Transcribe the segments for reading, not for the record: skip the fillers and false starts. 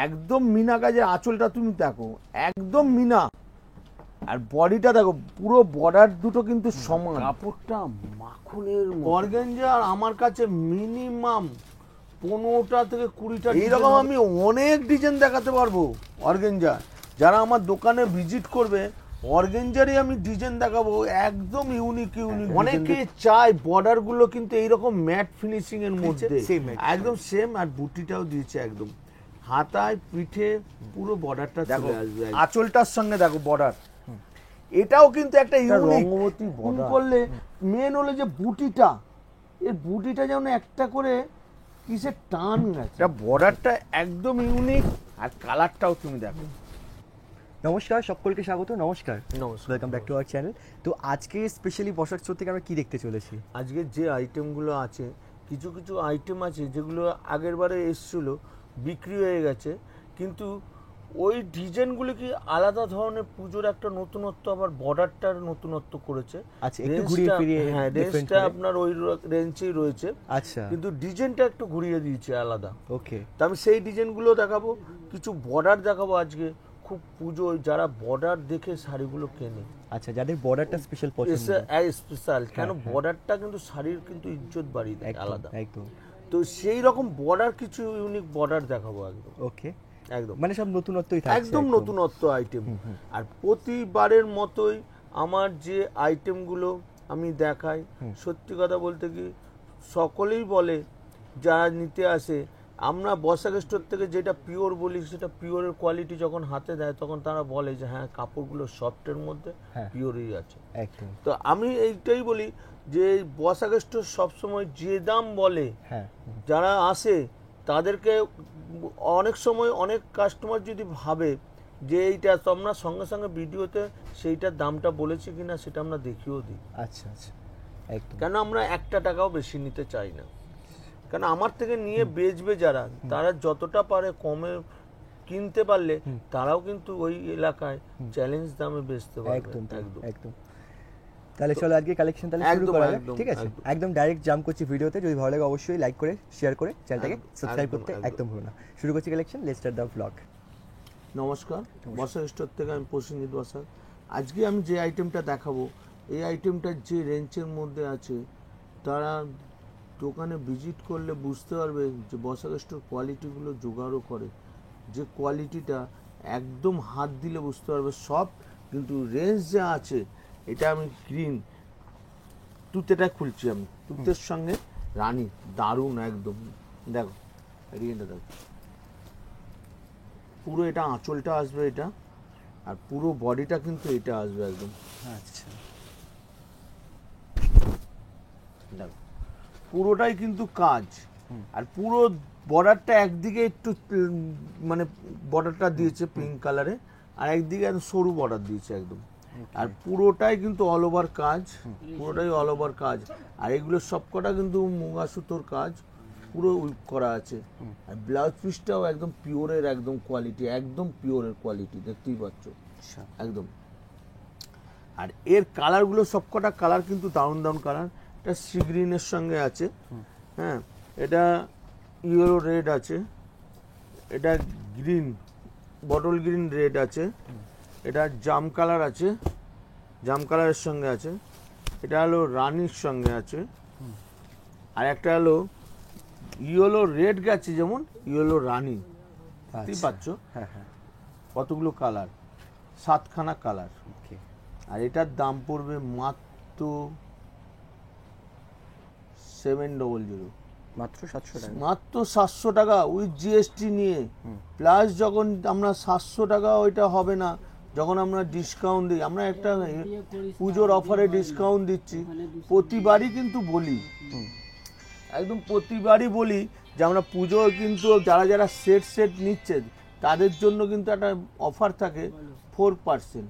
একদম মিনা কাজের আঁচলটা তুমি দেখো, একদম মিনা। আর বডিটা দেখো, পুরো বর্ডার দুটো কিন্তু সমান। কাপড়টা মাখনের অর্গানজা আমার কাছে মিনিমাম 15টা থেকে 20টা এইরকম আমি অনেক ডিজাইন দেখাতে পারবো অর্গানজা। যারা আমার দোকানে ভিজিট করবে, অর্গানজারই আমি ডিজাইন দেখাবো, একদম ইউনিক ইউনিক। অনেকে চায় বর্ডার গুলো কিন্তু এইরকম ম্যাট ফিনিশিং এর মধ্যে, একদম সেম। আর বুটিটাও দিয়েছে একদম হাতায় পিঠে, পুরো বর্ডারটা চলে আসবে। আঁচলটার সঙ্গে দেখো বর্ডার, এটাও কিন্তু একটা ইউনিক করলে। মেন হলো যে বুটিটা, এর বুটিটা যেমন একটা করে কিসের টান গেছে, বর্ডারটা একদম ইউনিক। আর কালারটাও তুমি দেখো। নমস্কার, সকলকে স্বাগত। নমস্কার, নমস্কার, welcome back to our channel. তো আজকে স্পেশালি বসার শো থেকে আমরা কি দেখতে চলেছি? আজকে যে আইটেমগুলো আছে, কিছু কিছু আইটেম আছে যেগুলো আগের বারে এসেছিল, বিক্রি হয়ে গেছে, কিন্তু ওই ডিজাইনগুলো কি আলাদা ধরনের পুজোর একটা নতুনত্ব, আবার বর্ডারটার নতুনত্ব করেছে। আচ্ছা, একটু ঘুরিয়ে ফিরিয়ে। হ্যাঁ, রেঞ্জটা আপনার ওই রেঞ্জেই রয়েছে। আচ্ছা, কিন্তু ডিজাইনটা একটু ঘুরিয়ে দিয়েছে আলাদা। ওকে, তো আমি সেই ডিজাইনগুলো দেখাবো, কিছু বর্ডার দেখাবো আজকে। খুব পুজো যারা বর্ডার দেখে শাড়িগুলো কেনে, আচ্ছা, যাদের বর্ডারটা স্পেশাল পছন্দ, স্পেশাল কেন বর্ডারটা কিন্তু শাড়ির কিন্তু ইজ্জত বাড়িয়ে দেয় আলাদা একদম। তো সেই রকম বর্ডার, কিছু ইউনিক বর্ডার দেখাবো একদম। ওকে, একদম মানে সব নতুনত্বই থাকছে, একদম নতুনত্ব আইটেম। আর প্রতিবারের মতোই আমার যে আইটেমগুলো আমি দেখাই, সত্যি কথা বলতে কি সকলেই বলে যারা নিতে আসে, আমরা বসাক স্টোর থেকে যেটা পিওর বলি, সেটা পিওরের কোয়ালিটি যখন হাতে দেয় তখন তারা বলে যে হ্যাঁ, কাপড়গুলো সফটের মধ্যে পিওরই আছে। একদম। তো আমি এইটাই বলি যে বসাক স্টোর সবসময় যে দাম বলে, যারা আসে তাদেরকে অনেক সময় অনেক কাস্টমার যদি ভাবে যে এইটা, তো আমরা সঙ্গে সঙ্গে ভিডিওতে সেইটার দামটা বলেছি কিনা সেটা আমরা দেখিয়েও দিই। আচ্ছা আচ্ছা, একদম। কেন আমরা একটা টাকাও বেশি নিতে চাই না, কারণ আমার থেকে নিয়ে বেচবে যারা, তারা যতটা পারে কমে কিনতে পারলে তারাও কিন্তু ওই এলাকায় চ্যালেঞ্জ দামে বেচতে পারবে। একদম একদম একদম। তাহলে চলো আজকে কালেকশন তাহলে শুরু করা যাক, ঠিক আছে? একদম ডাইরেক্ট জাম্প করছি ভিডিওতে। যদি ভালো লাগে অবশ্যই লাইক করে শেয়ার করে চ্যানেলটাকে সাবস্ক্রাইব করতে একদম ভুলো না। শুরু করছি collection, let's start the blog. নমস্কার, বসাক স্টোর থেকে আমি প্রসেনজিৎ বসাক। আজকে আমি যে আইটেমটা দেখাবো, এই আইটেমটা যে রেঞ্জের মধ্যে আছে, তারা দোকানে ভিজিট করলে বুঝতে পারবে যে বসাক স্টোর কোয়ালিটিগুলো জোগাড়ও করে, যে কোয়ালিটিটা একদম হাত দিলে বুঝতে পারবে সব। কিন্তু রেঞ্জ যা আছে, এটা আমি গ্রিন তুতেটা খুলছি, আমি তুতের সঙ্গে রানী, দারুণ একদম। দেখো রিয়েনটা দেখো, পুরো এটা আঁচলটা আসবে এটা, আর পুরো বডিটা কিন্তু এটা আসবে একদম। আচ্ছা, দেখো পুরোটাই কিন্তু কাজ। আর পুরো বর্ডারটা একদিকে একটু মানে বর্ডারটা দিয়েছে পিঙ্ক কালারে, আর একদিকে একদম সরু বর্ডার দিয়েছে একদম। আর পুরোটাই কিন্তু অল ওভার কাজ, পুরোটাই অল ওভার কাজ। আর এগুলো সবকটা কিন্তু মুগা সুতোর কাজ পুরো করা আছে। আর ব্লাউজ পিসটাও একদম পিওরের একদম কোয়ালিটি, একদম পিওরের কোয়ালিটি, দেখতেই পাচ্ছ একদম। আর এর কালারগুলো সবকটা কালার কিন্তু দারুণ দারুণ কালার। এটা সি গ্রিনের সঙ্গে আছে, হ্যাঁ, এটা ইয়েলো রেড আছে, এটা গ্রিন বটল গ্রিন রেড আছে, এটা জাম কালার আছে, জাম কালারের সঙ্গে আছে, এটা হলো রানির সঙ্গে আছে, আর একটা হলো ইয়েলো রেড গেছে যেমন ইয়েলো রানি, বুঝতেই পারছো কতগুলো কালার, 7খানা কালার। আর এটার দাম পড়বে মাত্র 700, মাত্র 700 টাকা, মাত্র 700 টাকা উইথ জিএসটি নিয়ে। প্লাস যখন আমরা 700 টাকা, ওইটা হবে না যখন আমরা ডিসকাউন্ট দিই। আমরা একটা পুজোর অফারে ডিসকাউন্ট দিচ্ছি, প্রতিবারই কিন্তু বলি, একদম প্রতিবারই বলি যে আমরা পুজো কিন্তু যারা যারা সেট সেট নিচ্ছে তাদের জন্য কিন্তু একটা অফার থাকে 4%।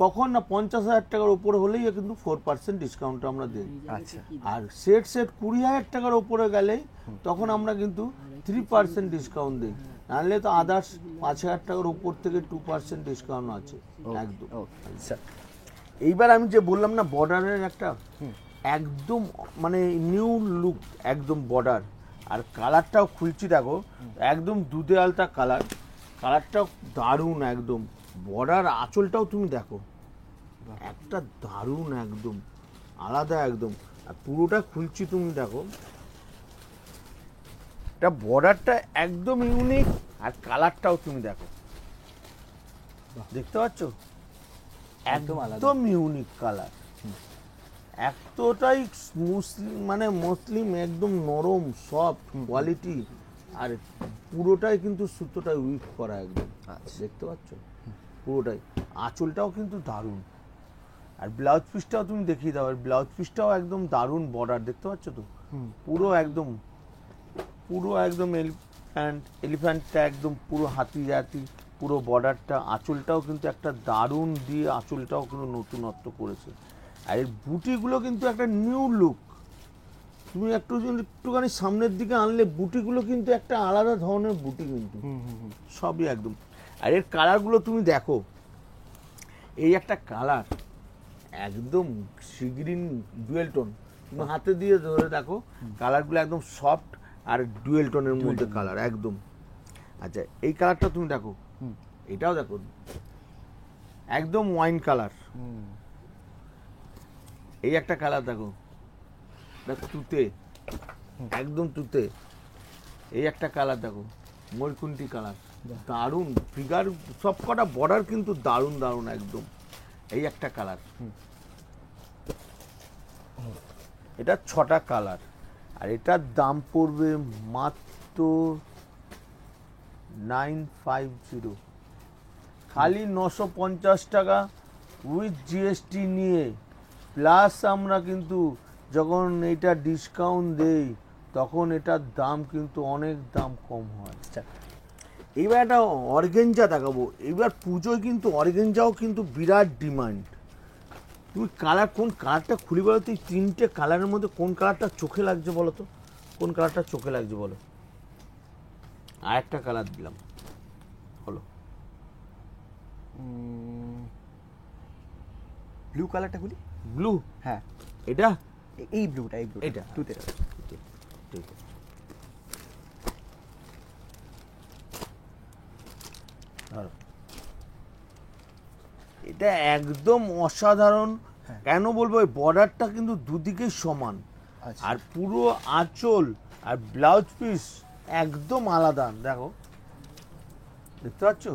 কখন না 50,000 টাকার উপরে হলেই কিন্তু 4% ডিসকাউন্ট আমরা দিই। আচ্ছা, আর সেট 20,000 টাকার উপরে গেলেই তখন আমরা কিন্তু 3% ডিসকাউন্ট দিই। নাহলে তো আদার্স 5,000 টাকার উপর থেকে 2% ডিসকাউন্ট আছে একদম। এইবার আমি যে বললাম না বর্ডারের একটা একদম মানে নিউ লুক একদম বর্ডার, আর কালারটাও খুলছি দেখো, একদম দুধে আলতা কালার, কালারটাও দারুণ একদম। বর্ডার আঁচলটাও তুমি দেখো, একটা দারুণ একদম আলাদা একদম। আর পুরোটা খুলছি তুমি দেখো, এটা বর্ডারটা একদম ইউনিক, আর কালারটাও তুমি দেখো, দেখতে পাচ্ছ একদম আলাদা। একদম ইউনিক কালার, এতটাই মুসলিম মানে মুসলিম, একদম নরম সফট কোয়ালিটি, আর পুরোটাই কিন্তু সুতোটাই উইভ করা একদম। দেখতে পাচ্ছ পুরোটাই, আঁচলটাও কিন্তু দারুণ। আর ব্লাউজ পিসটাও তুমি দেখিয়ে দাও, আর ব্লাউজ পিসটাও একদম দারুণ বর্ডার, দেখতে পাচ্ছ তো, পুরো একদম এলিফ্যান্টটা একদম পুরো হাতি জাতি, পুরো বর্ডারটা, আঁচলটাও কিন্তু একটা দারুণ দিয়ে, আঁচলটাও কিন্তু নতুনত্ব করেছে। আর এর বুটিগুলো কিন্তু একটা নিউ লুক, তুমি একটুখানি সামনের দিকে আনলে বুটিগুলো কিন্তু একটা আলাদা ধরনের বুটি কিন্তু, সবই একদম। আর এর কালারগুলো তুমি দেখো, এই একটা কালার একদম সি গ্রিন ডুয়েল টোন, তুমি হাতে দিয়ে ধরে দেখো, কালারগুলো একদম সফট আর ডুয়েল টোনের মধ্যে কালার একদম। আচ্ছা এই কালারটা তুমি দেখো, এটাও দেখো একদম ওয়াইন কালার। এই একটা কালার দেখো, তুতে, একদম তুতে। এই একটা কালার দেখো, ময়ূরকুন্টি কালার, দারুণ ফিগার, সব কটা বর্ডার কিন্তু দারুণ দারুণ একদম। এই একটা কালার, এটা 6টা কালার, আর এটার দাম পড়বে মাত্র 950, খালি 950 টাকা উইথ জিএসটি নিয়ে। প্লাস আমরা কিন্তু যখন এটা ডিসকাউন্ট দেই তখন এটার দাম কিন্তু অনেক দাম কম হয়। এবার একটা অর্গেঞ্জা দেখাবো, এবার পুজোয় কিন্তু অর্গেঞ্জাও কিন্তু বিরাট ডিমান্ড। তুমি কালার, কোন কালারটা খুলি বলো তো, এই 3টে কালারের মধ্যে কোন কালারটা চোখে লাগছে বলো তো, কোন কালারটা চোখে লাগছে বলো। আর একটা কালার দিলাম, বলো। ব্লু কালারটা খুলি। ব্লু, হ্যাঁ এটা এই ব্লুটা, এটা তুতে। ঠিক আছে। ধরো, এটা একদম অসাধারণ। কেন বলবো, এই বর্ডারটা কিন্তু দুদিকেই সমান, আর পুরো আঁচল আর ব্লাউজ পিস একদম আলাদা, দেখো দেখতে পাচ্ছ।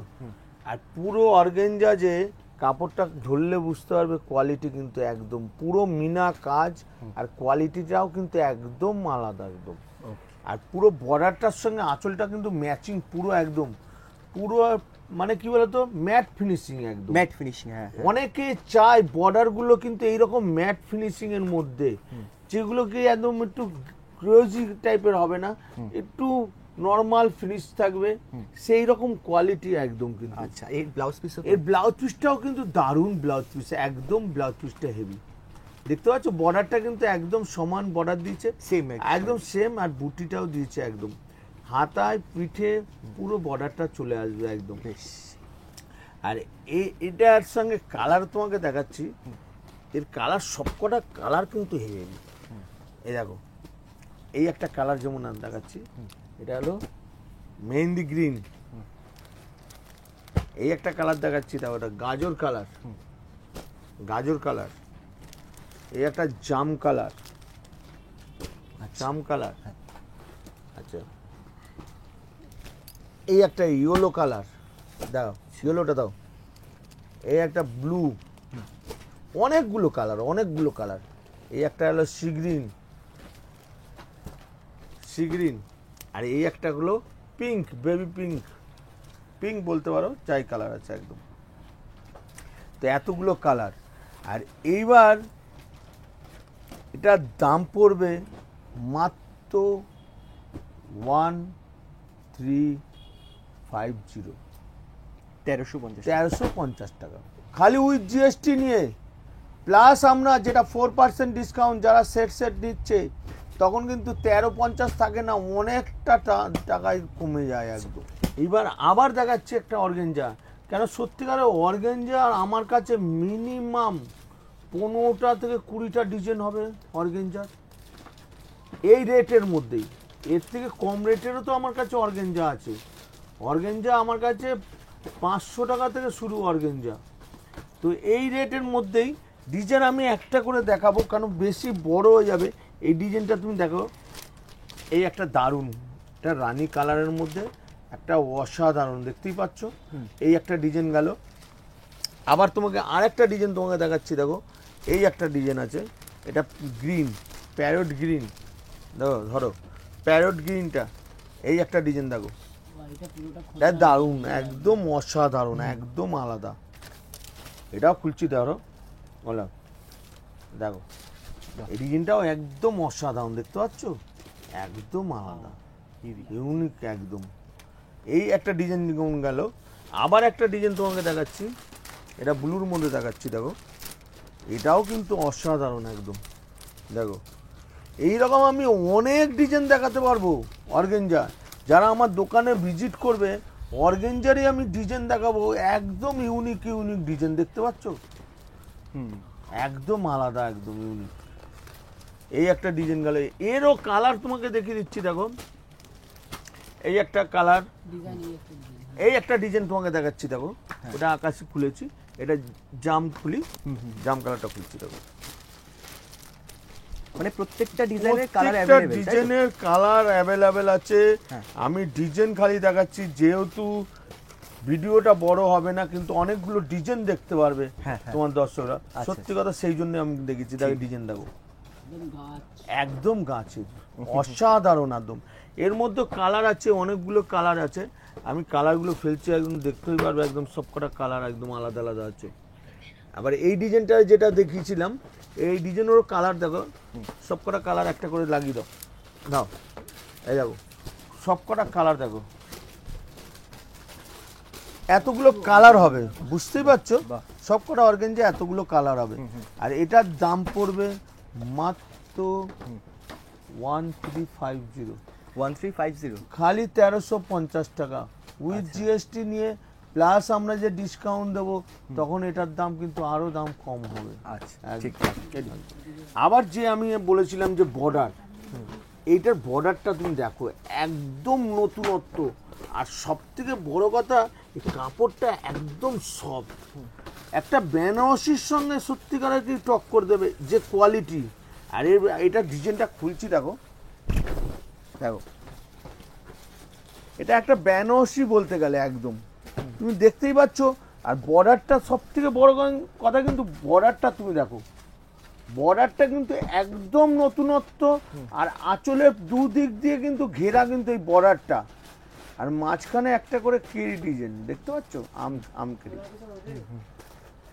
আর পুরো অর্গেঞ্জা যে কাপড়টা ধরলে বুঝতে পারবে কোয়ালিটি কিন্তু একদম পুরো মিনা কাজ, আর কোয়ালিটিটাও কিন্তু একদম আলাদা একদম। আর পুরো বর্ডারটার সঙ্গে আঁচলটা কিন্তু ম্যাচিং, পুরো একদম পুরো মানে কি বলতো, ম্যাট ফিনিশিং একদম। ম্যাট ফিনিশিং, হ্যাঁ। অনেকে চায় বর্ডারগুলো কিন্তু এইরকম ম্যাট ফিনিশিং এর মধ্যে, যেগুলো কি একদম একটু গ্লোজি টাইপের হবে না, একটু নরমাল ফিনিশ থাকবে, সেই রকম কোয়ালিটি একদম কিন্তু। আচ্ছা, এই ব্লাউজ পিস, এর ব্লাউজ পিসটাও কিন্তু দারুণ ব্লাউজ পিস, একদম ব্লাউজ পিসটা হেভি, দেখতে পাচ্ছ। বর্ডারটা কিন্তু একদম সমান বর্ডার দিয়েছে, সেম একদম সেম, আর বুটিটাও দিয়েছে একদম, হাতায় পিঠে পুরো বর্ডারটা চলে আসবে একদম। আর এটার সঙ্গে কালার তোমাকে দেখাচ্ছি, এর কালার সবকটা কালার কিন্তু হেভি। এই দেখো, এই একটা কালার যেমন আমি দেখাচ্ছি, এটা হলো মেহেন্দি গ্রিন। এই একটা কালার দেখাচ্ছি, দেখো এটা গাজর কালার, গাজর কালার। এই একটা জাম কালার, জাম কালার। আচ্ছা, এই একটা ইয়েলো কালার, দাও ইয়েলোটা দাও। এই একটা ব্লু, অনেকগুলো কালার, অনেকগুলো কালার। এই একটা হলো সি গ্রিন, সি গ্রিন। আর এই একটা হলো পিঙ্ক, বেবি পিঙ্ক, পিঙ্ক বলতে পারো, যাই কালার আছে একদম। তো এতগুলো কালার। আর এইবার এটার দাম পড়বে মাত্র 1350, 1350 টাকা, খালি উইথ জিএসটি নিয়ে। প্লাস আমরা যেটা 4% ডিসকাউন্ট, যারা সেট সেট নিচ্ছে তখন কিন্তু 1350 থাকে না, অনেকটা টাকায় কমে যায় একদম। এবার আবার দেখাচ্ছে একটা অর্গেঞ্জা, কেন সত্যিকারের অর্গেঞ্জা আমার কাছে মিনিমাম 15টা থেকে 20টা ডিজাইন হবে অর্গেঞ্জার, এই রেটের মধ্যেই এর থেকে কম রেটেরও তো আমার কাছে অর্গেঞ্জা আছে। অর্গেঞ্জা আমার কাছে 500 টাকা থেকে শুরু অর্গেঞ্জা। তো এই রেটের মধ্যেই ডিজাইন আমি একটা করে দেখাবো, কারণ বেশি বড় হয়ে যাবে। এই ডিজাইনটা তুমি দেখো, এই একটা দারুণ, এটা রানী কালারের মধ্যে একটা অসাধারণ, দেখতেই পাচ্ছ। এই একটা ডিজাইন গেল। আবার তোমাকে আরেকটা ডিজাইন তোমাকে দেখাচ্ছি, দেখো এই একটা ডিজাইন আছে, এটা গ্রিন, প্যারট গ্রিন, দেখো ধরো প্যারট গ্রিনটা, এই একটা ডিজাইন দেখো, এটা দারুণ, একদম অসাধারণ, একদম আলাদা। এটাও খুলছি, ধরো বলো, দেখো এই ডিজাইনটাও একদম অসাধারণ, দেখতে পাচ্ছ, একদম আলাদা, ইউনিক একদম। এই একটা ডিজাইন গেল। আবার একটা ডিজাইন তোমাকে দেখাচ্ছি, এটা ব্লুর মধ্যে দেখাচ্ছি, দেখো এটাও কিন্তু অসাধারণ একদম। দেখো এইরকম আমি অনেক ডিজাইন দেখাতে পারবো অর্গেঞ্জা। যারা আমার দোকানে ভিজিট করবে, অর্গেঞ্জারই আমি ডিজাইন দেখাবো, একদম ইউনিক ইউনিক ডিজাইন, দেখতে পাচ্ছ, একদম আলাদা, একদম ইউনিক। এই একটা ডিজাইন গেল। এরও কালার তোমাকে দেখিয়ে দিচ্ছি, দেখো এই একটা কালার, এই একটা ডিজাইন তোমাকে দেখাচ্ছি, দেখো ওটা আকাশি খুলেছি, এটা জাম খুলি, জাম কালারটা খুলছি, দেখো মানে প্রত্যেকটা ডিজাইনের কালার প্রত্যেকটা अवेलेबल, ডিজাইনের কালার অ্যাভেলেবেল আছে। হ্যাঁ। আমি ডিজাইন খালি দেখাচ্ছি, যেহেতু ভিডিওটা বড় হবে না, কিন্তু অনেকগুলো ডিজাইন দেখতে পারবে হ্যাঁ, হ্যাঁ। তোমার দর্শকরা। আচ্ছা, সত্যি কথা, সেই জন্য আমি দেখেছি, দেখো ডিজাইন দেখো, একদম গাছের, অসাধারণ একদম। এর মধ্যে কালার আছে, অনেকগুলো কালার আছে, আমি কালারগুলো ফেলছি, একদম দেখতেই পারবে, একদম সবকটা কালার একদম আলাদা আলাদা আছে। আবার এই ডিজাইনটা যেটা দেখিয়েছিলাম, এই ডিজাইনেরও কালার দেখো, সবকটা কালার একটা করে লাগিয়ে দাও, দাও এই দেখো সবকটা কালার দেখো, এতগুলো কালার হবে, বুঝতেই পারছো, সবকটা অর্গানজা এতগুলো কালার হবে। আর এটার দাম পড়বে মাত্র 1350, 1350 খালি 1350 টাকা উইথ জিএসটি নিয়ে, প্লাস আমরা যে ডিসকাউন্ট দেবো, তখন এটার দাম কিন্তু আরো দাম কম হবে। আচ্ছা, একদম। ঠিক। আবার যে আমি বলেছিলাম যে বর্ডার, এইটার বর্ডারটা তুমি দেখো, একদম নতুনত্ব। আর সব থেকে বড় কথা, এই কাপড়টা একদম সফট, একটা বেনারসির সঙ্গে সত্যিকারের কি টক্কর দেবে যে কোয়ালিটি। আর এটা ডিজাইনটা খুলছি, দেখো দেখো, এটা একটা বেনারসি বলতে গেলে একদম, তুমি দেখতেই পাচ্ছ। আর বর্ডারটা সব থেকে বড় কথা, কিন্তু বর্ডারটা তুমি দেখো, বর্ডারটা কিন্তু একদম নতুনত্ব। আর আঁচলের দুদিক দিয়ে কিন্তু ঘেরা কিন্তু এই বর্ডারটা, আর মাঝখানে একটা করে কেরি ডিজাইন, দেখতে পাচ্ছ, আম কেরি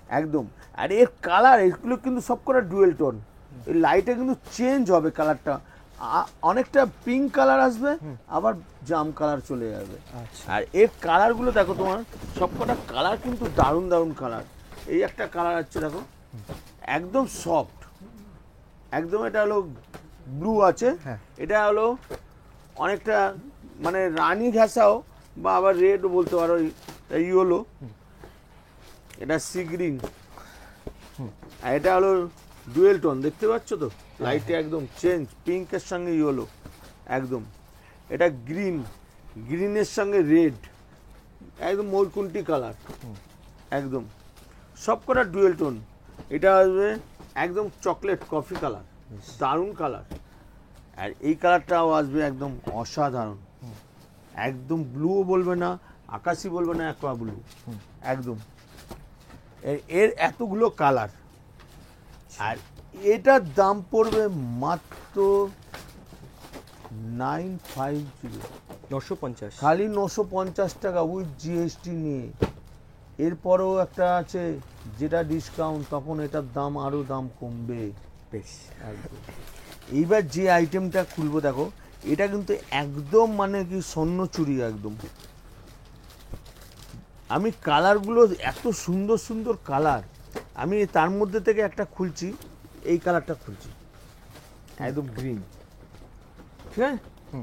একদম। আর এর কালার, এগুলো কিন্তু সব করে ডুয়েল টোন, এই লাইটে কিন্তু চেঞ্জ হবে কালারটা, অনেকটা পিঙ্ক কালার আসবে, আবার জাম কালার চলে যাবে। আর এর কালারগুলো দেখো, তোমার সবকটা কালার কিন্তু দারুণ দারুণ কালার। এই একটা কালার আছে, দেখো একদম সফট, একদম। এটা হলো ব্লু আছে, এটা হলো অনেকটা মানে রানী ঘাসাও, বা আবার রেড বলতে পারো, ইয়েলো, এটা সি গ্রিন, আর এটা হলো ডুয়েল টোন, দেখতে পাচ্ছ তো, লাইটে একদম চেঞ্জ, পিঙ্কের সঙ্গে ইয়েলো একদম। এটা গ্রিন, গ্রিনের সঙ্গে রেড, একদম মরকুন্টি কালার একদম, সব কটা ডুয়েল টোন। এটা আসবে একদম চকলেট কফি কালার, দারুণ কালার। আর এই কালারটাও আসবে একদম অসাধারণ, একদম ব্লুও বলবে না, আকাশি বলবে না, অ্যাকোয়া ব্লু একদম। এর এতগুলো কালার। আর এটার দাম পড়বে মাত্র 950, 950, খালি 950 টাকা উইথ জিএসটি নিয়ে। এরপরেও একটা আছে যেটা ডিসকাউন্ট, তখন এটার দাম আরও দাম কমবে। বেশ, একদম। এইবার যে আইটেমটা খুলবো, দেখো এটা কিন্তু একদম মানে কি স্বর্ণচুরি একদম। আমি কালারগুলো, এত সুন্দর সুন্দর কালার, আমি তার মধ্যে থেকে একটা খুলছি, এই কালারটা খুলছি, একদম গ্রিন, ঠিক আছে।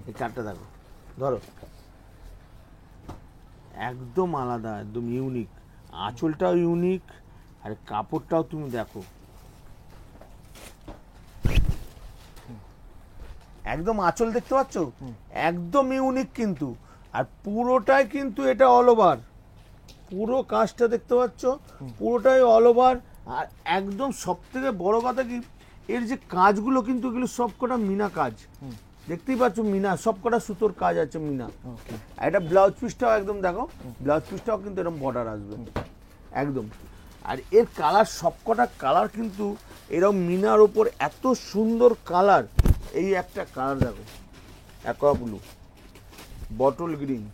এই কালারটা দেখো, ধরো একদম আলাদা, একদম ইউনিক, আঁচলটাও ইউনিক, আর কাপড়টাও তুমি দেখো একদম আঁচল দেখতে পাচ্ছ, একদম ইউনিক কিন্তু। আর পুরোটাই কিন্তু এটা অল ওভার, পুরো কাজটা দেখতে পাচ্ছ, পুরোটাই অল ওভার। আর একদম সব থেকে বড় কথা কি, এর যে কাজগুলো কিন্তু এগুলো সবকটা মিনা কাজ, দেখতেই পাচ্ছ মিনা, সবকটা সুতোর কাজ আছে মিনা। আর এটা ব্লাউজ পিসটাও একদম দেখো, ব্লাউজ পিসটাও কিন্তু এরকম বর্ডার আসবে একদম। আর এর কালার, সবকটা কালার কিন্তু এরকম মিনার ওপর এত সুন্দর কালার। এই একটা কালার দেখো, অ্যাকোয়া ব্লু, বটল গ্রিন,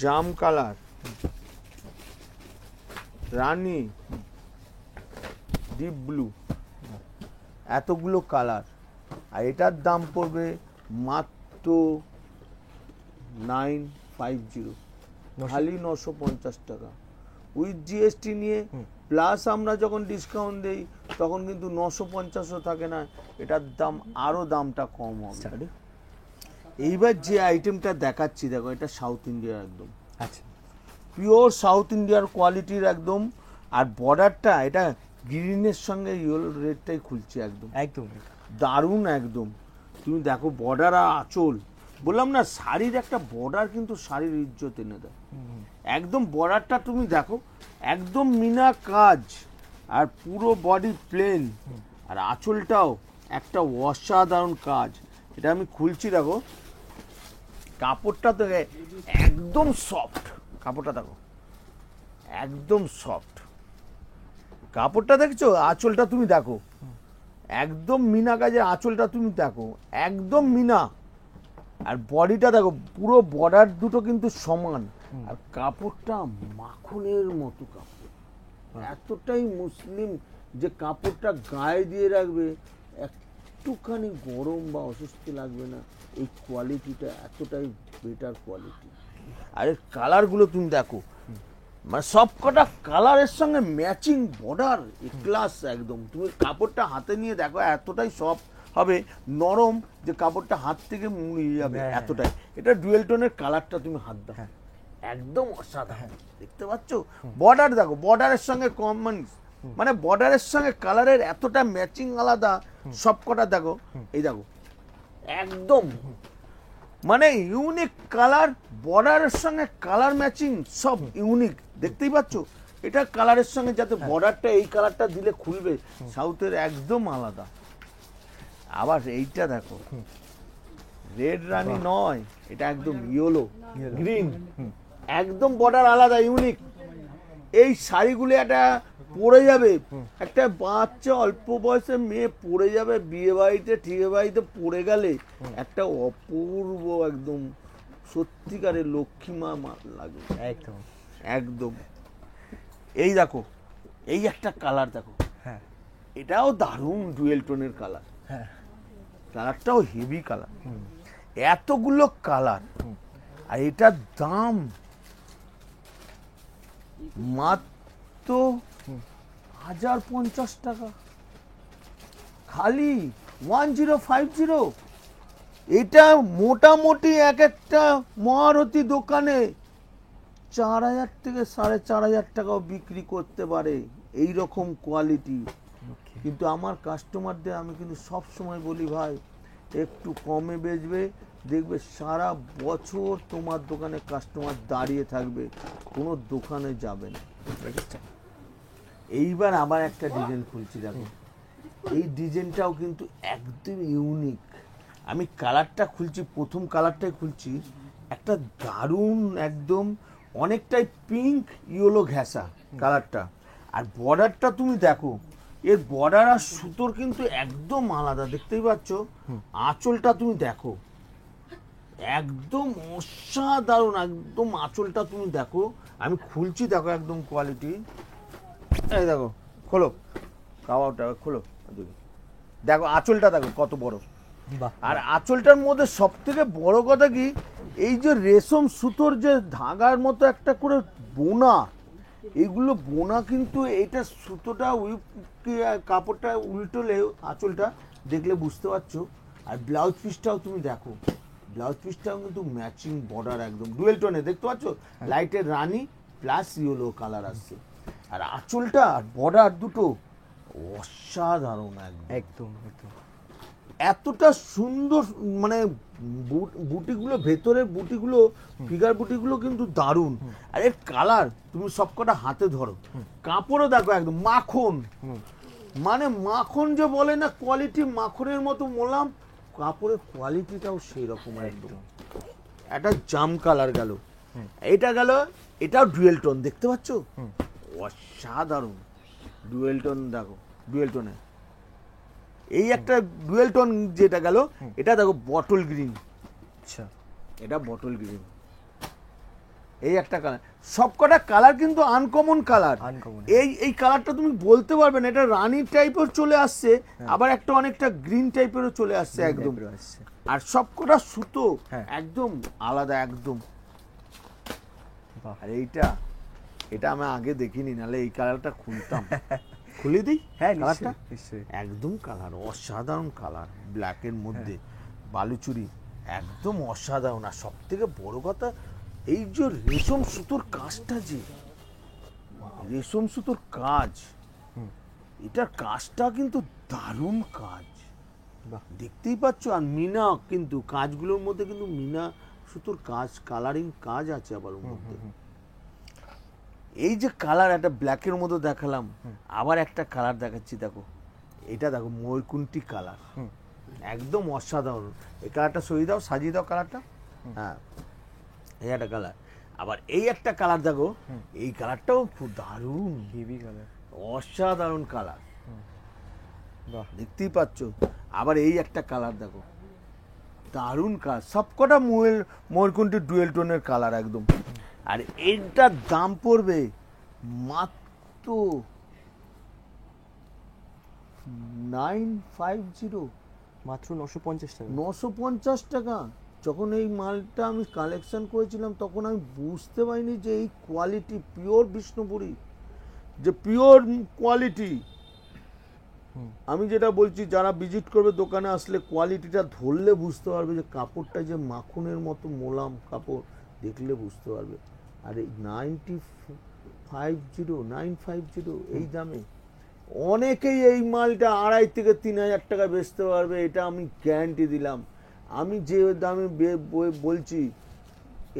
জাম কালার, রানী, ডিপ ব্লু, এতগুলো কালার। আর এটার দাম পড়বে মাত্র 950, খালি 950 টাকা উইথ জিএসটি নিয়ে। প্লাস আমরা যখন ডিসকাউন্ট দেই তখন কিন্তু 950ও থাকে না, এটার দাম আরো দামটা কম হবে। এইবার যে আইটেমটা দেখাচ্ছি দেখো, এটা সাউথ ইন্ডিয়ার একদম, আচ্ছা, পিওর সাউথ ইন্ডিয়ার কোয়ালিটির একদম। আর বর্ডারটা এটা গ্রিনের সঙ্গে ইয়েলো রেডটাই খুলছে একদম, একদম দারুণ একদম। তুমি দেখো বর্ডার আর আঁচল, বললাম না শাড়ির একটা বর্ডার কিন্তু শাড়ির ইজ্জত এনে দেয় একদম। বর্ডারটা তুমি দেখো, একদম মিনা কাজ, আর পুরো বডি প্লেন, আর আঁচলটাও একটা অসাধারণ কাজ। এটা আমি খুলছি দেখো, কাপড়টা তো একদম সফট, কাপড়টা দেখো একদম সফট, কাপড়টা দেখছো, আঁচলটা তুমি দেখো একদম মিনা কাজের, আঁচলটা তুমি দেখো একদম মিনা। আর বডিটা দেখো, পুরো বর্ডার দুটো কিন্তু সমান। আর কাপড়টা মাখনের মতো কাপড়, এতটাই মুসলিম যে কাপড়টা গায়ে দিয়ে রাখবে, একটুখানি গরম বা অস্বস্তি লাগবে না। এই কোয়ালিটিটা এতটাই বেটার কোয়ালিটি। আর এর কালারগুলো তুমি দেখো, মানে সবকটা কালারের সঙ্গে ম্যাচিং বর্ডার, ক্লাস একদম। তুমি কাপড়টা হাতে নিয়ে দেখো, এতটাই সফট হবে, নরম, যে কাপড়টা হাত থেকে মুড়িয়ে যাবে এতটাই। এটা ডুয়েল টোনের কালারটা তুমি হাত দাও, একদম অসাধারণ। দেখতে পাচ্ছ বর্ডার দেখো, বর্ডারের সঙ্গে কমন, মানে বর্ডারের সঙ্গে কালারের এতটা ম্যাচিং আলাদা, সবকটা দেখো, এই দেখো একদম মানে ইউনিক কালার, বর্ডারের সঙ্গে কালার ম্যাচিং সব ইউনিক, দেখতেই পাচ্ছ। এটা কালারের সঙ্গে যাতে বর্ডারটা এই কালারটা দিলে খুলবে, সাউথের একদম আলাদা। আবার এইটা দেখো, রেড রানী নয়, এটা একদম ইয়েলো গ্রিন, একদম বর্ডার আলাদা ইউনিক। এই শাড়িগুলো একটা পরে যাবে, একটা বাচ্চা অল্প বয়সে মেয়ে পরে যাবে বিয়ে বাড়িতে, ঠিকে বাড়িতে পরে গেলে একটা অপূর্ব একদম সত্যিকারের লক্ষ্মী মা লাগবে একদম একদম। এই দেখো, এই একটা কালার দেখো, হ্যাঁ এটাও দারুণ ডুয়েল টোনের কালার, হ্যাঁ কালারটাও হেভি কালার, এতগুলো কালার। আর এটার দাম মাত্র 1050 টাকা, খালি 1050। এটা মোটামুটি এক একটা মহারথী দোকানে 4000 থেকে 4500 টাকাও বিক্রি করতে পারে এই রকম কোয়ালিটি। কিন্তু আমার কাস্টমারদের আমি কিন্তু সব সময় বলি, ভাই একটু কমে বেচবে, দেখবে সারা বছর তোমার দোকানে কাস্টমার দাঁড়িয়ে থাকবে, কোনো দোকানে যাবে না। এইবার আবার একটা ডিজাইন খুলছি দেখো, এই ডিজাইনটাও কিন্তু একদম ইউনিক। আমি কালারটা খুলছি, প্রথম কালারটাই খুলছি, একটা দারুণ একদম অনেকটাই পিঙ্ক ইয়েলো ঘেঁষা কালারটা। আর বর্ডারটা তুমি দেখো, এর বর্ডার আর সুতোর কিন্তু একদম আলাদা, দেখতেই পাচ্ছ। আঁচলটা তুমি দেখো, একদম অসাধারণ, একদম আঁচলটা তুমি দেখো। আমি খুলছি দেখো, একদম কোয়ালিটি। এই দেখো, খোলো কাবাবটা, খোলো, দেখো আঁচলটা দেখো কত বড়। আর আঁচলটার মধ্যে সব থেকে বড় কথা কি, এই যে রেশম সুতোর যে ধাগার মতো একটা করে বোনা, এগুলো বোনা কিন্তু এইটা সুতোটা কাপড়টা উল্টোলে আঁচলটা দেখলে বুঝতে পারছো। আর ব্লাউজ পিসটাও তুমি দেখো, ব্লাউজ পিসটাও কিন্তু ম্যাচিং বর্ডার, একদম ডুয়েল টোনে, দেখতে পাচ্ছ লাইটের রানী প্লাস ইয়েলো কালার আসছে। আর আঁচলটা আর বর্ডার দুটো অসাধারণ, একদম একদম একদম এতটা সুন্দর মানে বুটিগুলো, ভেতরের বুটিগুলো, ফিগার বুটিগুলো কিন্তু দারুণ। আর এর কালার তুমি সবকটা হাতে ধরো, কাপড়ও দেখো একদম মাখন, মানে মাখন যে বলে না কোয়ালিটি, মাখনের মতো মোলাম, কাপড়ের কোয়ালিটিটাও সেই রকম একদম। একটা জাম কালার গেল, এটা গেল, এটাও ডুয়েল টোন, দেখতে পাচ্ছ অসাধারণ ডুয়েল টোন। দেখো ডুয়েল টোনে এই একটা ডুয়েল টোন যেটা গেল, এটা দেখো বটল গ্রিন, আচ্ছা এটা বটল গ্রিন, এই একটা কালার। সবকটা কালার কিন্তু আনকমন কালার। এই কালারটা তুমি বলতে পারবে না, এটা রানী টাইপের চলে আসছে, আবার একটা অনেকটা গ্রিন টাইপেরও চলে আসছে একদম। আর সবকটা সুতো একদম আলাদা একদম। আর এটা আমি আগে দেখিনি, নাহলে এই কালারটা খুলতাম। খুলে দিই, হ্যাঁ কালারটা নিশ্চয়ই একদম কালার অসাধারণ কালার, ব্ল্যাকের মধ্যে বালুচুরি, একদম অসাধারণ। আর সব থেকে বড় কথা, এই যে রেশম সুতোর কাজটা, যে রেশম সুতোর কাজ, এটার কাজটা কিন্তু দারুণ কাজ, দেখতেই পাচ্ছ। আর মিনা কিন্তু কাজগুলোর মধ্যে কিন্তু মিনা সুতোর কাজ, কালারিং কাজ আছে আবার ওর মধ্যে। এই যে কালার, একটা ব্ল্যাকের মধ্যে দেখালাম, আবার একটা কালার দেখাচ্ছি, দেখো এটা দেখো ময়ূরকুন্টি কালার, একদম অসাধারণ। এই কালারটা সরিয়ে দাও, সাজিয়ে দাও কালারটা, হ্যাঁ এই একটা কালার। আবার এই একটা কালার দেখো, এই কালারটাও খুব দারুণ, হেভি কালার, অসাধারণ কালার, দেখতেই পাচ্ছ। আবার এই একটা কালার দেখো, দারুণ কালার, সবকটা ময়ূরকুন্টি ডুয়েল টোনের কালার একদম। আর এইটার দাম পড়বে মাত্র 950, মাত্র 950 টাকা। 950 টাকা। যখন এই মালটা আমি কালেকশন করেছিলাম, তখন আমি বুঝতে পারিনি যে এই কোয়ালিটি, পিওর বিষ্ণুপুরি, যে পিওর কোয়ালিটি। আমি যেটা বলছি, যারা ভিজিট করবে দোকানে আসলে, কোয়ালিটিটা ধরলে বুঝতে পারবে যে কাপড়টা যে মাখনের মতো মোলাম কাপড়, দেখলে বুঝতে পারবে। আর এই 950 এই দামে অনেকেই এই মালটা 2,500 থেকে 3,000 টাকা বেচতে পারবে, এটা আমি গ্যারান্টি দিলাম। আমি যে দামে বলছি,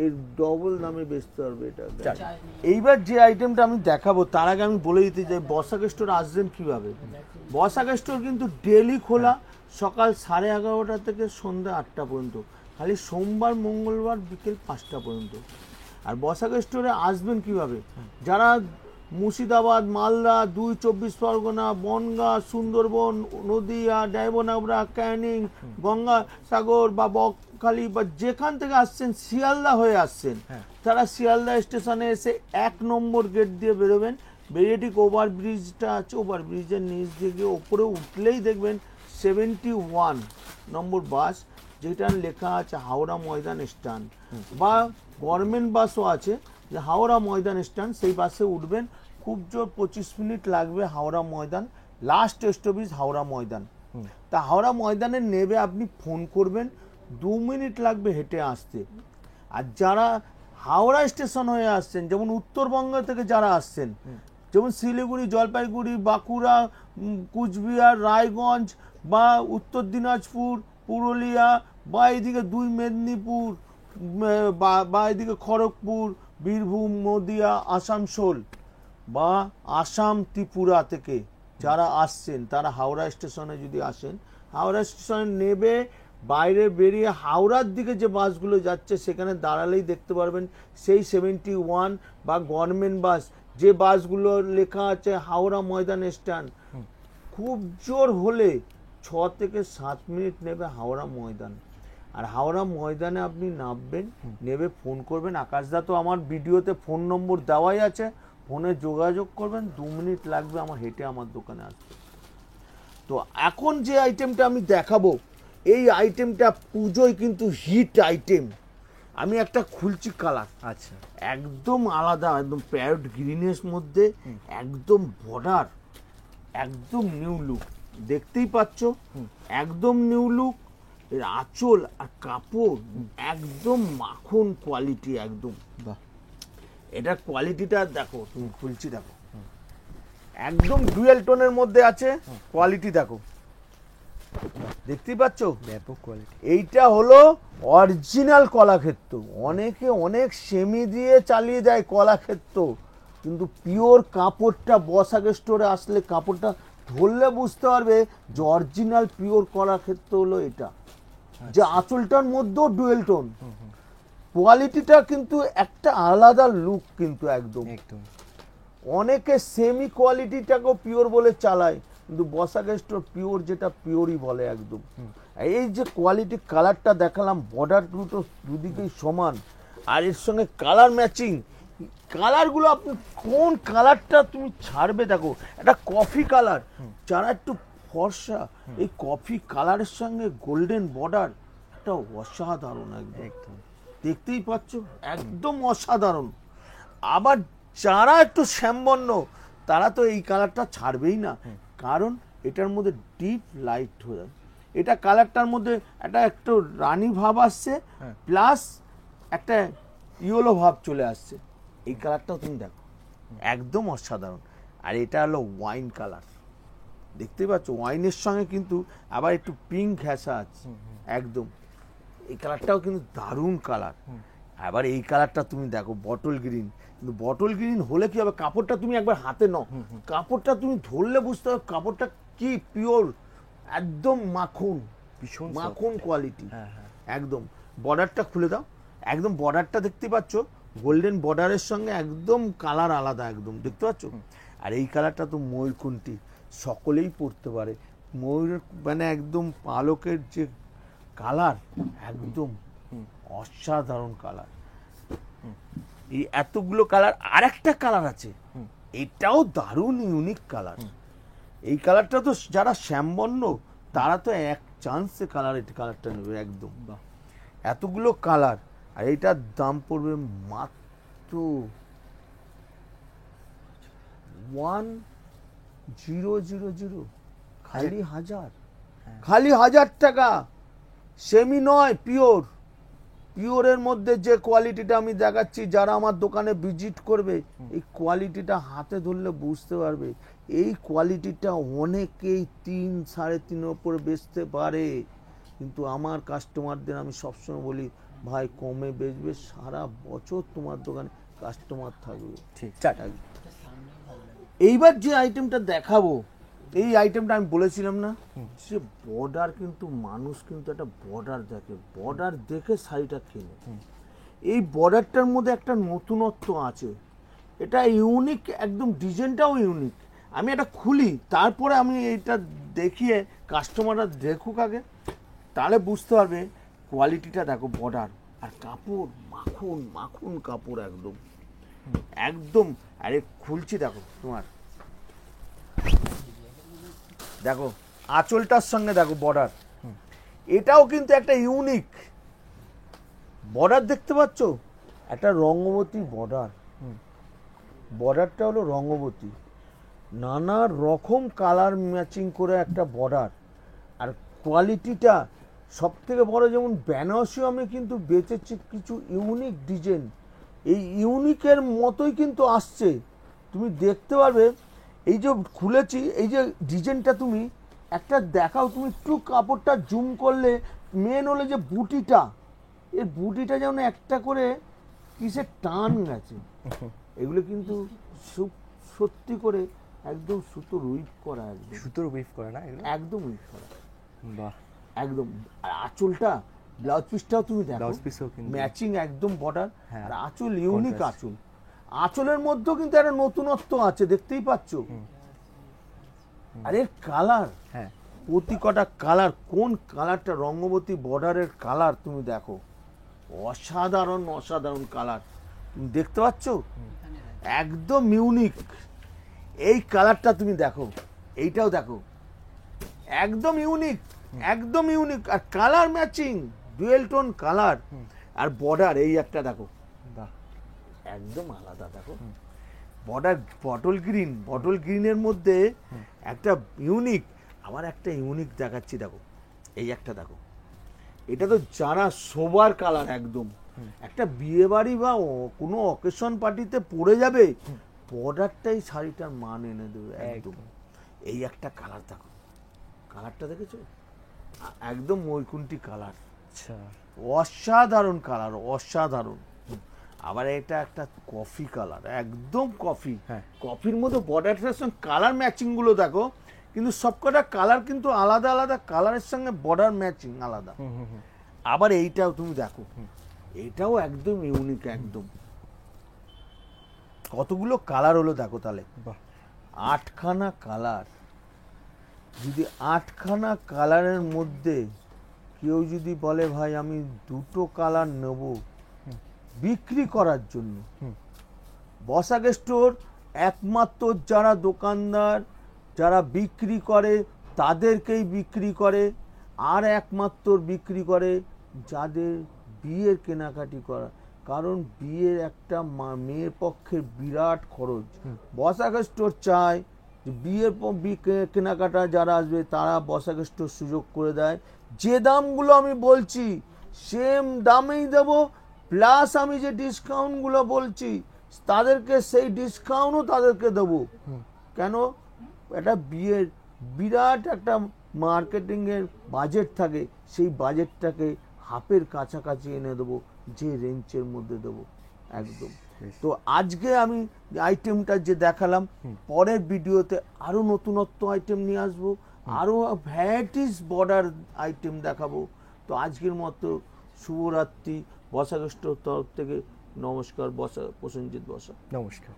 এর ডবল দামে বেচতে পারবে এটা। এইবার যে আইটেমটা আমি দেখাবো, তার আগে আমি বলে দিতে চাই বসাক স্টোর আসবেন কিভাবে। বসাক স্টোর কিন্তু ডেলি খোলা, সকাল 11:30 থেকে সন্ধ্যা 8টা পর্যন্ত, খালি সোমবার মঙ্গলবার বিকেল 5টা পর্যন্ত। আর বসাক স্টোরে আসবেন কিভাবে, যারা মুর্শিদাবাদ, মালদা, 2 24 পরগনা, বনগাঁ, সুন্দরবন, নদিয়া, ডায়মন্ডহাবড়া, ক্যানিং, গঙ্গাসাগর বা বকখালি, বা যেখান থেকে আসছেন, শিয়ালদা হয়ে আসছেন, তারা শিয়ালদা স্টেশনে এসে 1 নম্বর গেট দিয়ে বেরোবেন। বেরিয়ে ঠিক ওভারব্রিজটা আছে, ওভারব্রিজের নিচ দিয়ে ওপরে উঠলেই দেখবেন 71 নম্বর বাস, যেটা লেখা আছে হাওড়া ময়দান স্ট্যান্ড, বা গভর্নমেন্ট বাসও আছে যে হাওড়া ময়দান স্ট্যান্ড, সেই বাসে উঠবেন। খুব জোর 25 মিনিট লাগবে হাওড়া ময়দান, লাস্ট স্টপেজ হাওড়া ময়দান। তা হাওড়া ময়দানে নেবে, আপনি ফোন করবেন, 2 মিনিট লাগবে হেঁটে আসতে। আর যারা হাওড়া স্টেশন হয়ে আসছেন, যেমন উত্তরবঙ্গ থেকে যারা আসছেন, যেমন শিলিগুড়ি, জলপাইগুড়ি, বাঁকুড়া, কুচবিহার, রায়গঞ্জ, বা উত্তর দিনাজপুর, পুরুলিয়া, বা এদিকে 2 মেদিনীপুর, বা এদিকে খড়গপুর, বীরভূম, নদিয়া, আসানসোল, বা আসাম, ত্রিপুরা থেকে যারা আসছেন, তারা হাওড়া স্টেশনে যদি আসেন, হাওড়া স্টেশনে নেবে, বাইরে বেরিয়ে হাওড়ার দিকে যে বাসগুলো যাচ্ছে, সেখানে দাঁড়ালেই দেখতে পারবেন সেই 71 বা গভর্নমেন্ট বাস, যে বাসগুলো লেখা আছে হাওড়া ময়দান স্ট্যান্ড। খুব জোর হলে 6 থেকে 7 মিনিট নেবে হাওড়া ময়দান। আর হাওড়া ময়দানে আপনি নামবেন, নেবে ফোন করবেন, আকাশদা তো আমার ভিডিওতে ফোন নম্বর দেওয়াই আছে, ফোনে যোগাযোগ করবেন, 2 মিনিট লাগবে আমার হেঁটে আমার দোকানে আসতে। তো এখন যে আইটেমটা আমি দেখাবো, এই আইটেমটা পুজোয় কিন্তু হিট আইটেম। আমি একটা খুলছি কালার, আচ্ছা একদম আলাদা, একদম প্যারট গ্রিনের মধ্যে, একদম বর্ডার, একদম নিউ লুক, দেখতেই পাচ্ছ, একদম নিউ লুক। এর আঁচল আর কাপড় একদম মাখন কোয়ালিটি, একদম। এটার কোয়ালিটিটা দেখো, তুমি খুলছি দেখো, একদম ডুয়েল টোনের মধ্যে আছে, কোয়ালিটি দেখো, দেখতেই পাচ্ছ ব্যাপক কোয়ালিটি। এইটা হলো অরিজিনাল কলাক্ষেত্র। অনেকে অনেক সেমি দিয়ে চালিয়ে দেয় কলাক্ষেত্র, কিন্তু পিওর কাপড়টা বসাকে স্টোরে আসলে কাপড়টা ধরলে বুঝতে পারবে যে অরিজিনাল পিওর কলাক্ষেত্র হলো এটা। যে আঁচলটার মধ্যেও ডুয়েল টোন, কোয়ালিটিটা কিন্তু একটা আলাদা লুক কিন্তু একদম। একদম অনেকে সেমি কোয়ালিটিটাকেও পিওর বলে চালায়, কিন্তু বসাকে স্টোর পিওর যেটা পিওরই বলে একদম। এই যে কোয়ালিটি কালারটা দেখালাম, বর্ডার দুটো দুদিকেই সমান, আর এর সঙ্গে কালার ম্যাচিং। কালারগুলো আপনি কোন কালারটা তুমি ছাড়বে দেখো, একটা কফি কালার, যারা একটু ফর্সা, এই কফি কালারের সঙ্গে গোল্ডেন বর্ডার, একটা অসাধারণ একদম। একদম দেখতেই পাচ্ছ একদম অসাধারণ। আবার যারা একটু শ্যামবর্ণ তারা তো এই কালারটা ছাড়বেই না, কারণ এটার মধ্যে ডিপ লাইট হয়ে যায়। এটা কালারটার মধ্যে একটা একটু রানী ভাব আসছে, প্লাস একটা ইয়েলো ভাব চলে আসছে। এই কালারটাও তুমি দেখো একদম অসাধারণ। আর এটা হলো ওয়াইন কালার, দেখতেই পাচ্ছ ওয়াইনের সঙ্গে কিন্তু আবার একটু পিঙ্ক ঘেঁষা আছে একদম। এই কালারটাও কিন্তু দারুণ কালার। আবার এই কালারটা তুমি দেখো বটল গ্রিন, কিন্তু বটল গ্রিন হলে কি হবে, কাপড়টা তুমি একবার হাতে নাও, কাপড়টা তুমি ধরলে বুঝতে হবে কাপড়টা কি পিওর, একদম মাখন, ভীষণ মাখন কোয়ালিটি হ্যাঁ হ্যাঁ একদম। বর্ডারটা খুলে দাও, একদম বর্ডারটা দেখতে পাচ্ছ গোল্ডেন বর্ডারের সঙ্গে একদম কালার আলাদা একদম, দেখতে পাচ্ছ। আর এই কালারটা তো ময়ূরকণ্ঠী, সকলেই পরতে পারে। ময়ূরের মানে একদম পালকের যে কালার একদম অসাধারণ কালার। এই এতগুলো কালার, আর একটা কালার আছে, এটাও দারুণ ইউনিক কালার। এই কালারটা তো যারা শ্যামবর্ণ তারা তো এক চান্সে কালারটা নেবে একদম। এতগুলো কালার, আর এটার দাম পড়বে মাত্র 1000, খালি 1000, খালি 1000 টাকা। সেমি নয়, পিওর। পিওরের মধ্যে যে কোয়ালিটিটা আমি দেখাচ্ছি, যারা আমার দোকানে ভিজিট করবে এই কোয়ালিটিটা হাতে ধরলে বুঝতে পারবে। এই কোয়ালিটিটা অনেকেই 3, 3.5 উপরে বেচতে পারে, কিন্তু আমার কাস্টমারদের আমি সবসময় বলি ভাই কমে বেচবে, সারা বছর তোমার দোকানে কাস্টমার থাকবে। ঠিক এইবার যে আইটেমটা দেখাবো, এই আইটেমটা আমি বলেছিলাম না যে বর্ডার, কিন্তু মানুষ কিন্তু একটা বর্ডার দেখে, বর্ডার দেখে শাড়িটা কেনে। এই বর্ডারটার মধ্যে একটা নতুনত্ব আছে, এটা ইউনিক একদম, ডিজাইনটাও ইউনিক। আমি এটা খুলি, তারপরে আমি এটা দেখিয়ে কাস্টমাররা দেখুক আগে, তাহলে বুঝতে পারবে কোয়ালিটিটা। দেখো বর্ডার আর কাপড়, মাখন মাখন কাপড় একদম একদম। আরে খুলছি দেখো, তোমার দেখো আঁচলটার সঙ্গে দেখো বর্ডার, এটাও কিন্তু একটা ইউনিক বর্ডার, দেখতে পাচ্ছ একটা রঙ্গবতী বর্ডার। বর্ডারটা হলো রঙ্গবতী, নানা রকম কালার ম্যাচিং করে একটা বর্ডার। আর কোয়ালিটিটা সব থেকে বড়, যেমন বেনারসিও আমি কিন্তু বেচেছি কিছু ইউনিক ডিজাইন, এই ইউনিকের মতোই কিন্তু আসছে। তুমি দেখতে পারবে, এই যে খুলেছি, এই যে ডিজাইনটা তুমি একটা দেখাও, তুমি একটু কাপড়টা জুম করলে, মেন হলে যে বুটিটা, এর বুটিটা যেমন একটা করে কিসের টান গেছে, এগুলো কিন্তু সত্যি করে একদম সুতোর উইভ করা, একদম সুতোর উইভ করা না এগুলো, একদম উইভ করা, বাহ একদম। আর আঁচলটা, ব্লাউজ পিসটাও তুমি দেখো, ব্লাউজ পিসও কিন্তু ম্যাচিং একদম বর্ডার। হ্যাঁ, আর আঁচল ইউনিক contrast। আঁচল, আঁচলের মধ্যেও কিন্তু একটা নতুনত্ব আছে, দেখতেই পাচ্ছ। আর এর কালার, হ্যাঁ প্রতি কটা কালার, কোন কালারটা রঙ্গবতী বর্ডারের কালার তুমি দেখো, অসাধারণ অসাধারণ কালার তুমি দেখতে পাচ্ছ, একদম ইউনিক। এই কালারটা তুমি দেখো, এইটাও দেখো, একদম ইউনিক, একদম ইউনিক। আর colour matching, dual tone colour, আর বর্ডার এই একটা দেখো, বাহ একদম আলাদা। দেখো বর্ডার বটল গ্রিন, বটল গ্রিনের মধ্যে একটা ইউনিক, আবার একটা ইউনিক দেখাচ্ছি দেখো, এই একটা দেখো, এটা তো যারা সোবার কালার একদম, একটা বিয়ে বাড়ি বা কোনো অকেশন পার্টিতে পরে যাবে, বর্ডারটাই শাড়িটার মান এনে দেবে একদম। এই একটা কালার দেখো, কালারটা দেখেছো, একদম মৈকুন্ঠী কালার, আচ্ছা অসাধারণ কালার, অসাধারণ। আবার এটা একটা কফি কালার, একদম কফি। হ্যাঁ। কফির মধ্যে বর্ডারটার সঙ্গে কালার ম্যাচিং গুলো দেখো, কিন্তু সবকটা কালার কিন্তু আলাদা আলাদা কালারের সঙ্গে বর্ডার ম্যাচিং আলাদা। আবার এইটাও তুমি দেখো, এটাও একদম ইউনিক, একদম কতগুলো কালার হলো দেখো তাহলে, বাহ 8খানা কালার। যদি 8খানা কালারের মধ্যে কেউ যদি বলে ভাই আমি 2টো কালার নেব বিক্রি করার জন্য, বসাক স্টোর একমাত্র যারা দোকানদার যারা বিক্রি করে তাদেরকেই বিক্রি করে, আর একমাত্র বিক্রি করে যাদের বিয়ের কেনাকাটি করা। কারণ বিয়ের একটা মেয়ের পক্ষে বিরাট খরচ। বসাক স্টোর চায় যে বিয়ের কেনাকাটা যারা আসবে তারা বসাক স্টোর সুযোগ করে দেয়। যে দামগুলো আমি বলছি সেম দামেই দেব, প্লাস আমি যে ডিসকাউন্টগুলো বলছি তাদেরকে সেই ডিসকাউন্টও তাদেরকে দেবো। কেন? একটা বিয়ের বিরাট একটা মার্কেটিংয়ের বাজেট থাকে, সেই বাজেটটাকে হাফের কাছাকাছি এনে দেবো, যে রেঞ্জের মধ্যে দেবো একদম। তো আজকে আমি আইটেমটা যে দেখালাম, পরের ভিডিওতে আরও নতুনত্ব আইটেম নিয়ে আসবো, আরও ভ্যারাইটিস বর্ডার আইটেম দেখাবো। তো আজকের মতো শুভরাত্রি। বসাক স্টোর তরফ থেকে নমস্কার। প্রসেনজিৎ বসাক। নমস্কার।